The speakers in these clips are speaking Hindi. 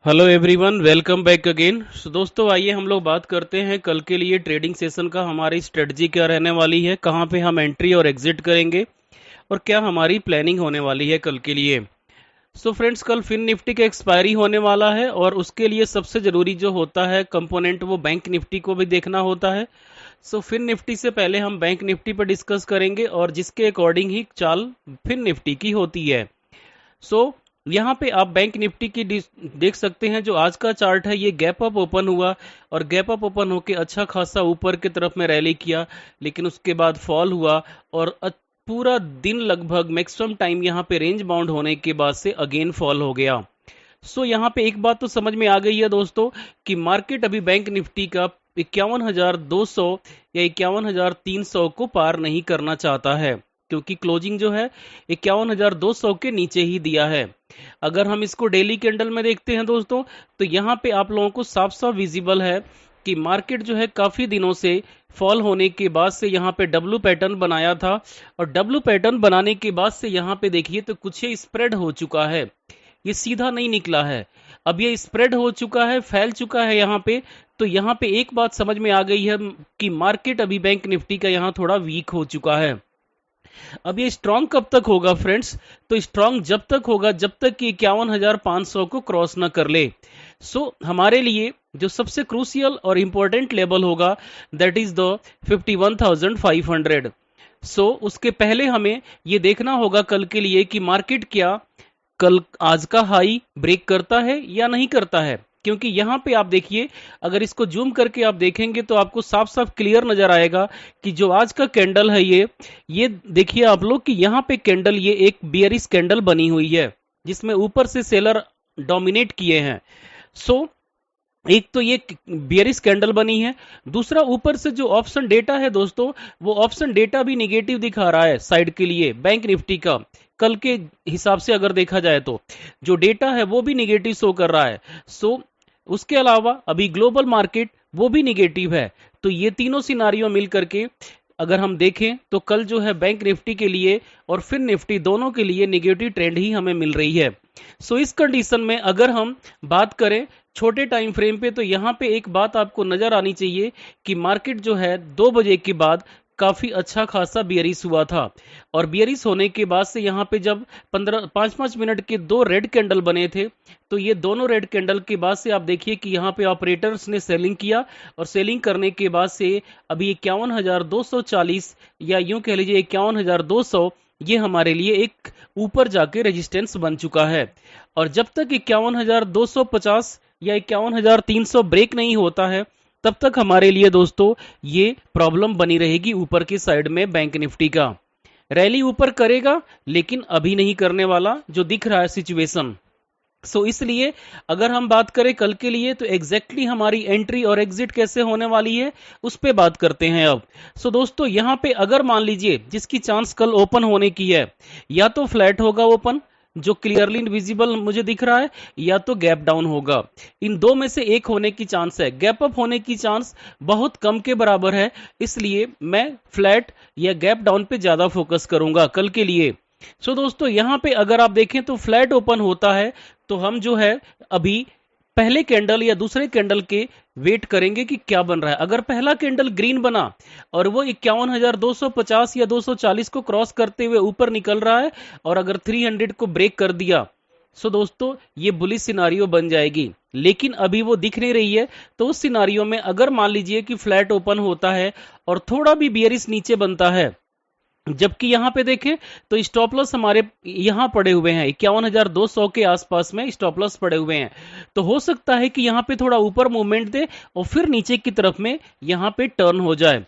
Hello everyone, welcome back again. दोस्तों, आइए हम लोग बात करते हैं कल के लिए ट्रेडिंग सेशन का। हमारी स्ट्रेटजी क्या रहने वाली है, कहाँ पे हम एंट्री और एग्जिट करेंगे और क्या हमारी प्लानिंग होने वाली है कल के लिए। सो फ्रेंड्स, कल फिन निफ्टी का एक्सपायरी होने वाला है और उसके लिए सबसे जरूरी जो होता है कंपोनेंट, वो बैंक निफ्टी को भी देखना होता है। सो फिन निफ्टी से पहले हम बैंक निफ्टी पर डिस्कस करेंगे और जिसके अकॉर्डिंग ही चाल फिन निफ्टी की होती है। सो यहाँ पे आप बैंक निफ्टी की देख सकते हैं। जो आज का चार्ट है, ये गैप अप ओपन हुआ और गैप अप ओपन होके अच्छा खासा ऊपर की तरफ में रैली किया, लेकिन उसके बाद फॉल हुआ और पूरा दिन लगभग मैक्सिमम टाइम यहाँ पे रेंज बाउंड होने के बाद से अगेन फॉल हो गया। सो यहाँ पे एक बात तो समझ में आ गई है दोस्तों कि मार्केट अभी बैंक निफ्टी का 51,200 या 51,300 को पार नहीं करना चाहता है, क्योंकि क्लोजिंग जो है 51,200 के नीचे ही दिया है। अगर हम इसको डेली कैंडल में देखते हैं दोस्तों, तो यहाँ पे आप लोगों को साफ साफ विजिबल है कि मार्केट जो है काफी दिनों से फॉल होने के बाद से यहाँ पे डब्लू पैटर्न बनाया था और डब्लू पैटर्न बनाने के बाद से यहाँ पे देखिए तो कुछ ये स्प्रेड हो चुका है, ये सीधा नहीं निकला है। अब ये स्प्रेड हो चुका है, फैल चुका है यहाँ पे। तो यहाँ पे एक बात समझ में आ गई है कि मार्केट अभी बैंक निफ्टी का यहाँ थोड़ा वीक हो चुका है। अब ये स्ट्रांग कब तक होगा फ्रेंड्स? तो स्ट्रांग जब तक होगा जब तक कि 51,500 को क्रॉस ना कर ले। हमारे लिए जो सबसे क्रूसियल और इंपॉर्टेंट लेवल होगा, दैट इज द 51,500। उसके पहले हमें ये देखना होगा कल के लिए कि मार्केट क्या कल आज का हाई ब्रेक करता है या नहीं करता है। क्योंकि यहां पे आप देखिए, अगर इसको जूम करके आप देखेंगे तो आपको साफ साफ क्लियर नजर आएगा कि जो आज का कैंडल है, ये देखिए आप लोग कि यहां पे कैंडल ये एक बियरिश कैंडल बनी हुई है, जिसमें ऊपर से सेलर डोमिनेट किए हैं। सो एक तो ये बियरिश कैंडल बनी है, दूसरा ऊपर से जो ऑप्शन डेटा है दोस्तों, वो ऑप्शन डेटा भी निगेटिव दिखा रहा है साइड के लिए बैंक निफ्टी का। कल के हिसाब से अगर देखा जाए तो जो डेटा है वो भी निगेटिव शो कर रहा है। उसके अलावा अभी ग्लोबल मार्केट वो भी निगेटिव है। तो ये तीनों सिनारियो मिल करके अगर हम देखें तो कल जो है बैंक निफ्टी के लिए और फिर निफ्टी दोनों के लिए निगेटिव ट्रेंड ही हमें मिल रही है। इस कंडीशन में अगर हम बात करें छोटे टाइम फ्रेम पे, तो यहाँ पे एक बात आपको नजर आनी चाहिए कि मार्केट जो है 2 बजे के बाद काफी अच्छा खासा बियरिश हुआ था और बियरिश होने के बाद से यहाँ पे जब 5-5 मिनट के 2 रेड कैंडल बने थे, तो ये दोनों रेड कैंडल के बाद से आप देखिए कि यहाँ पे ऑपरेटर्स ने सेलिंग किया और सेलिंग करने के बाद से अभी 51,240 या यूं कह लीजिए 51,200, ये हमारे लिए एक ऊपर जाके रेजिस्टेंस बन चुका है। और जब तक 51,250 या 51,300 ब्रेक नहीं होता है, तब तक हमारे लिए दोस्तों ये प्रॉब्लम बनी रहेगी ऊपर की साइड में बैंक निफ्टी का। रैली ऊपर करेगा लेकिन अभी नहीं करने वाला, जो दिख रहा है सिचुएशन। इसलिए अगर हम बात करें कल के लिए, तो एग्जैक्टली हमारी एंट्री और एग्जिट कैसे होने वाली है उस पे बात करते हैं अब। दोस्तों, यहां पे अगर मान लीजिए जिसकी चांस कल ओपन होने की है, या तो फ्लैट होगा ओपन जो क्लियरली विजिबल मुझे दिख रहा है, या तो गैप डाउन होगा। इन दो में से एक होने की चांस है। गैप अप होने की चांस बहुत कम के बराबर है, इसलिए मैं फ्लैट या गैप डाउन पे ज्यादा फोकस करूंगा कल के लिए। दोस्तों, यहां पे अगर आप देखें तो फ्लैट ओपन होता है तो हम जो है अभी पहले कैंडल या दूसरे कैंडल के वेट करेंगे कि क्या बन रहा है। अगर पहला कैंडल ग्रीन बना और वो 51,250 या 240 को क्रॉस करते हुए ऊपर निकल रहा है और अगर 300 को ब्रेक कर दिया, दोस्तों ये बुलिश सिनारियो बन जाएगी। लेकिन अभी वो दिख नहीं रही है। तो उस सिनारियो में अगर मान लीजिए कि फ्लैट ओपन होता है और थोड़ा भी बियरिश नीचे बनता है, जबकि यहां पे देखें तो स्टॉप लॉस हमारे यहां पड़े हुए हैं 51,200 के आसपास में स्टॉप लॉस पड़े हुए हैं। तो हो सकता है कि यहां पे थोड़ा ऊपर मूवमेंट दे और फिर नीचे की तरफ में यहां पे टर्न हो जाए।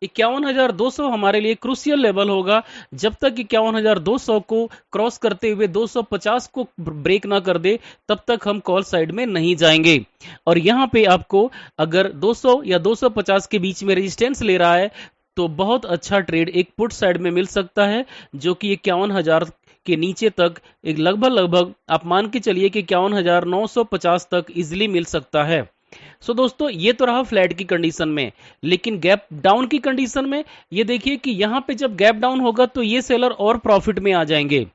51,200 हमारे लिए क्रूसियल लेवल होगा। जब तक 51,200 को क्रॉस करते हुए 250 को ब्रेक ना कर दे, तब तक हम कॉल साइड में नहीं जाएंगे। और यहां पे आपको अगर 200 या 250 के बीच में रेजिस्टेंस ले रहा है, तो बहुत अच्छा ट्रेड एक पुट साइड में मिल सकता है, जो कि 51,000 के नीचे तक एक लगभग आप मान के चलिए कि 51,950 तक इजिली मिल सकता है। दोस्तों, ये तो रहा फ्लैट की कंडीशन में। लेकिन गैप डाउन की कंडीशन में ये देखिए कि यहां पे जब गैप डाउन होगा तो ये सेलर और प्रॉफिट में आ जाएंगे।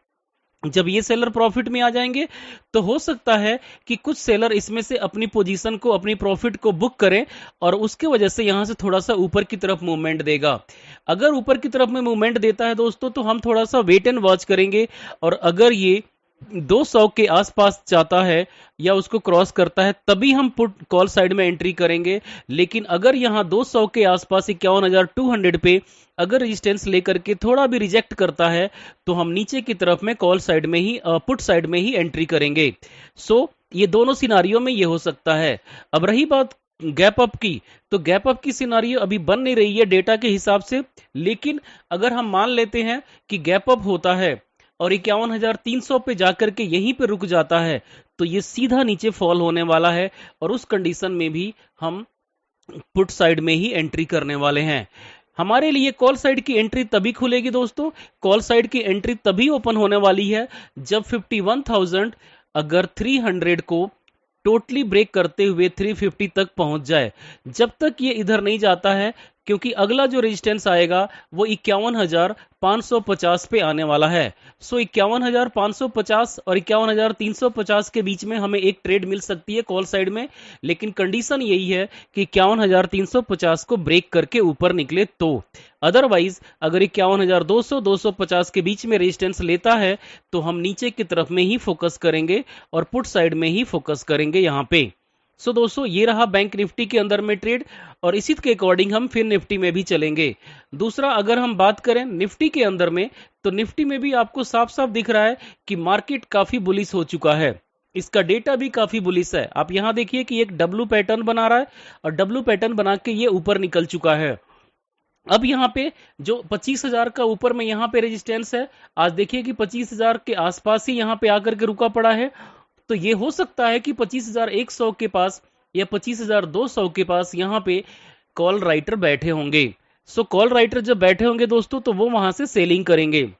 जब ये सेलर प्रॉफिट में आ जाएंगे तो हो सकता है कि कुछ सेलर इसमें से अपनी पोजीशन को, अपनी प्रॉफिट को बुक करें और उसके वजह से यहां से थोड़ा सा ऊपर की तरफ मूवमेंट देगा। अगर ऊपर की तरफ में मूवमेंट देता है दोस्तों तो हम थोड़ा सा वेट एंड वॉच करेंगे, और अगर ये 200 के आसपास जाता है या उसको क्रॉस करता है तभी हम पुट कॉल साइड में एंट्री करेंगे। लेकिन अगर यहां 200 के आसपास 51,200 पे अगर रेजिस्टेंस लेकर के थोड़ा भी रिजेक्ट करता है तो हम नीचे की तरफ में कॉल साइड में ही, पुट साइड में ही एंट्री करेंगे। सो ये दोनों सिनारियो में ये हो सकता है। अब रही बात गैप अप की, तो गैप अप की सिनारियो अभी बन नहीं रही है डेटा के हिसाब से, लेकिन अगर हम मान लेते हैं कि गैप अप होता है और 51,300 पे जाकर के यहीं पे रुक जाता है तो ये सीधा नीचे फॉल होने वाला है, और उस कंडीशन में भी हम पुट साइड में ही एंट्री करने वाले हैं। हमारे लिए कॉल साइड की एंट्री तभी खुलेगी दोस्तों, कॉल साइड की एंट्री तभी ओपन होने वाली है जब 51,000 अगर 300 को टोटली ब्रेक करते हुए 350 तक पहुंच जाए। जब तक ये इधर नहीं जाता है, क्योंकि अगला जो रेजिस्टेंस आएगा वो 51,550 पे आने वाला है। सो 51,550 और 51,350 के बीच में हमें एक ट्रेड मिल सकती है कॉल साइड में, लेकिन कंडीशन यही है कि 51,350 को ब्रेक करके ऊपर निकले तो। अदरवाइज अगर 51,200 250 के बीच में रेजिस्टेंस लेता है तो हम नीचे की तरफ में ही फोकस करेंगे और पुट साइड में ही फोकस करेंगे यहां पे। सो दोस्तों ये रहा बैंक निफ्टी के अंदर में ट्रेड, और इसी के अकॉर्डिंग हम फिर निफ्टी में भी चलेंगे। दूसरा अगर हम बात करें निफ्टी के अंदर में, तो निफ्टी में भी आपको साफ साफ दिख रहा है कि मार्केट काफी बुलिश हो चुका है, इसका डेटा भी काफी बुलिश है। आप यहां देखिए कि एक डब्ल्यू पैटर्न बना रहा है और डब्ल्यू पैटर्न बना के ये ऊपर निकल चुका है। अब यहां पे जो 25,000 का ऊपर में यहां पे रेजिस्टेंस है, आज देखिए कि 25,000 के आसपास ही यहां पे आकर के रुका पड़ा है। तो ये हो सकता है कि 25,100 के पास या 25,200 के पास यहां पे कॉल राइटर बैठे होंगे। सो कॉल राइटर जब बैठे होंगे दोस्तों तो वो वहां से सेलिंग करेंगे।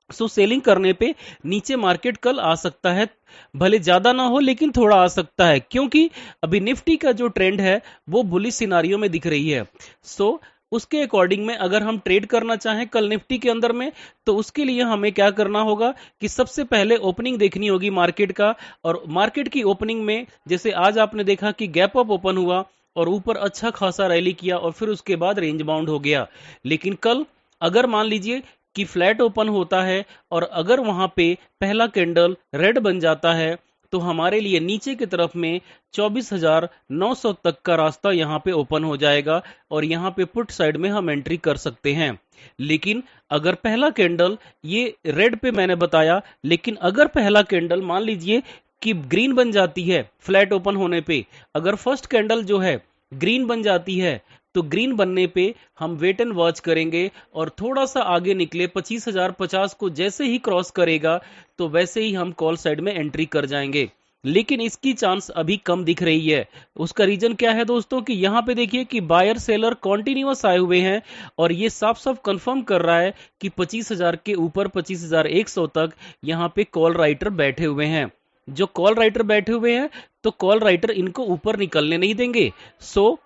सो सेलिंग करने पे नीचे मार्केट कल आ सकता है, भले ज्यादा ना हो लेकिन थोड़ा आ सकता है, क्योंकि अभी निफ्टी का जो ट्रेंड है वो बुलिश सिनारियो में दिख रही है। सो उसके अकॉर्डिंग में अगर हम ट्रेड करना चाहें कल निफ्टी के अंदर में, तो उसके लिए हमें क्या करना होगा कि सबसे पहले ओपनिंग देखनी होगी मार्केट का। और मार्केट की ओपनिंग में जैसे आज आपने देखा कि गैप अप ओपन हुआ और ऊपर अच्छा खासा रैली किया और फिर उसके बाद रेंज बाउंड हो गया। लेकिन कल अगर मान लीजिए कि फ्लैट ओपन होता है और अगर वहां पे पहला कैंडल रेड बन जाता है तो हमारे लिए नीचे की तरफ में 24,900 तक का रास्ता यहां पे ओपन हो जाएगा और यहां पे पुट साइड में हम एंट्री कर सकते हैं। लेकिन अगर पहला कैंडल, ये रेड पे मैंने बताया, लेकिन अगर पहला कैंडल मान लीजिए कि ग्रीन बन जाती है फ्लैट ओपन होने पे, अगर फर्स्ट कैंडल जो है ग्रीन बन जाती है तो ग्रीन बनने पे हम वेट एंड वॉच करेंगे और थोड़ा सा आगे निकले 25,050 को जैसे ही क्रॉस करेगा तो वैसे ही हम कॉल साइड में एंट्री कर जाएंगे। लेकिन इसकी चांस अभी कम दिख रही है। उसका रीजन क्या है दोस्तों कि यहां पे देखिए कि बायर सेलर कॉन्टिन्यूअस आए हुए हैं और ये साफ साफ कंफर्म कर रहा है कि 25,000 के ऊपर 25,100 तक यहां पे कॉल राइटर बैठे हुए हैं। जो कॉल राइटर बैठे हुए हैं तो कॉल राइटर इनको ऊपर निकलने नहीं देंगे। सो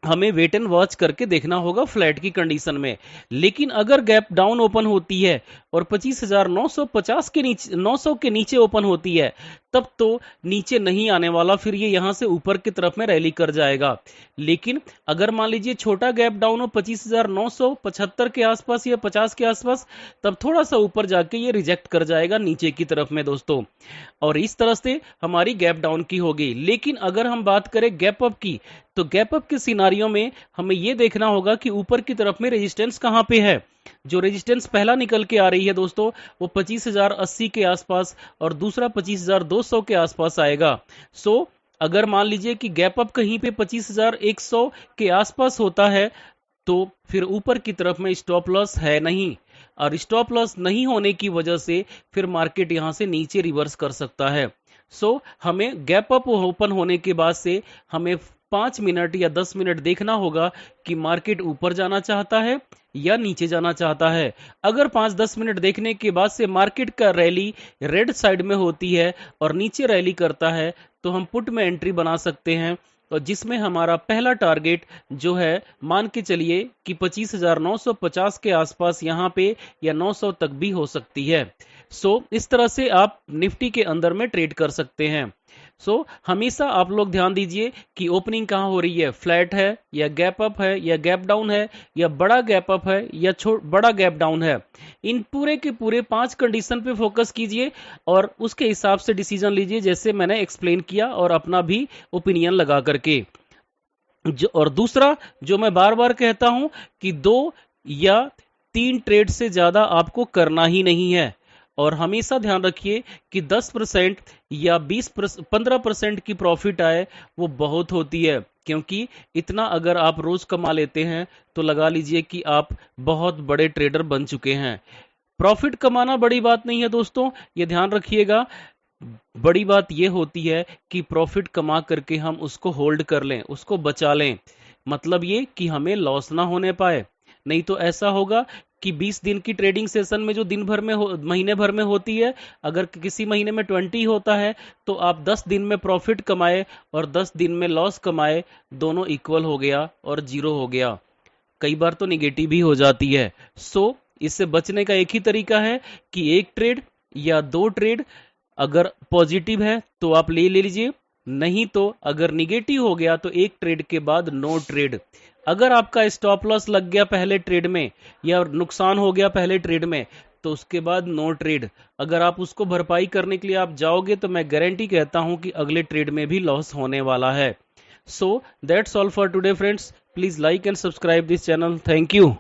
हमें वेट एंड वॉच करके देखना होगा फ्लैट की कंडीशन में। लेकिन अगर गैप डाउन ओपन होती है और 25,950 के नीचे, 900 के नीचे ओपन होती है, तब तो नीचे नहीं आने वाला, फिर ये यहां से ऊपर की तरफ में रैली कर जाएगा। लेकिन अगर मान लीजिए छोटा गैप डाउन हो 25,975 के आसपास या 50 के आसपास, तब थोड़ा सा ऊपर जाके ये रिजेक्ट कर जाएगा नीचे की तरफ में दोस्तों, और इस तरह से हमारी गैप डाउन की होगी। लेकिन अगर हम बात करें गैप अप की, तो गैप अप के सिनारियों में हमें यह देखना होगा कि ऊपर की तरफ में रेजिस्टेंस कहां पे है। जो रेजिस्टेंस पहला निकल के आ रही है दोस्तों वो 25,080 के आसपास और दूसरा 25,200 के आसपास आएगा। सो अगर मान लीजिए कि गैप अप कहीं पे 25,100 के आसपास होता है तो फिर ऊपर की तरफ में स्टॉप लॉस है नहीं, और स्टॉप लॉस नहीं होने की वजह से फिर मार्केट यहां से नीचे रिवर्स कर सकता है। सो हमें गैप अप ओपन होने के बाद से हमें 5 मिनट या 10 मिनट देखना होगा कि मार्केट ऊपर जाना चाहता है या नीचे जाना चाहता है। अगर 5-10 मिनट देखने के बाद से मार्केट का रैली रेड साइड में होती है और नीचे रैली करता है तो हम पुट में एंट्री बना सकते हैं। और जिसमें हमारा पहला टारगेट जो है मान के चलिए कि 25,950 के आसपास यहां पे या 900 तक भी हो सकती है। इस तरह से आप निफ्टी के अंदर में ट्रेड कर सकते हैं। हमेशा आप लोग ध्यान दीजिए कि ओपनिंग कहां हो रही है, फ्लैट है या गैप अप है या गैप डाउन है या बड़ा गैप अप है या बड़ा गैप डाउन है। इन पूरे के पूरे 5 कंडीशन पे फोकस कीजिए और उसके हिसाब से डिसीजन लीजिए, जैसे मैंने एक्सप्लेन किया, और अपना भी ओपिनियन लगा करके। और दूसरा जो मैं बार बार कहता हूं कि 2 या 3 ट्रेड से ज्यादा आपको करना ही नहीं है। और हमेशा ध्यान रखिए कि 10% या 15% की प्रॉफिट आए वो बहुत होती है, क्योंकि इतना अगर आप रोज कमा लेते हैं तो लगा लीजिए कि आप बहुत बड़े ट्रेडर बन चुके हैं। प्रॉफिट कमाना बड़ी बात नहीं है दोस्तों, ये ध्यान रखिएगा। बड़ी बात यह होती है कि प्रॉफिट कमा करके हम उसको होल्ड कर लें, उसको बचा लें। मतलब ये कि हमें लॉस ना होने पाए। नहीं तो ऐसा होगा कि 20 दिन की ट्रेडिंग सेशन में जो दिन भर में महीने भर में होती है, अगर किसी महीने में 20 होता है तो आप 10 दिन में प्रॉफिट कमाए और 10 दिन में लॉस कमाए, दोनों इक्वल हो गया और जीरो हो गया। कई बार तो निगेटिव भी हो जाती है। इससे बचने का एक ही तरीका है कि एक ट्रेड या 2 ट्रेड अगर पॉजिटिव है तो आप ले लीजिए, नहीं तो अगर निगेटिव हो गया तो एक ट्रेड के बाद नो ट्रेड। अगर आपका स्टॉप लॉस लग गया पहले ट्रेड में या नुकसान हो गया पहले ट्रेड में तो उसके बाद नो ट्रेड। अगर आप उसको भरपाई करने के लिए आप जाओगे तो मैं गारंटी कहता हूं कि अगले ट्रेड में भी लॉस होने वाला है। So that's all for today friends. Please like and subscribe this channel. Thank you.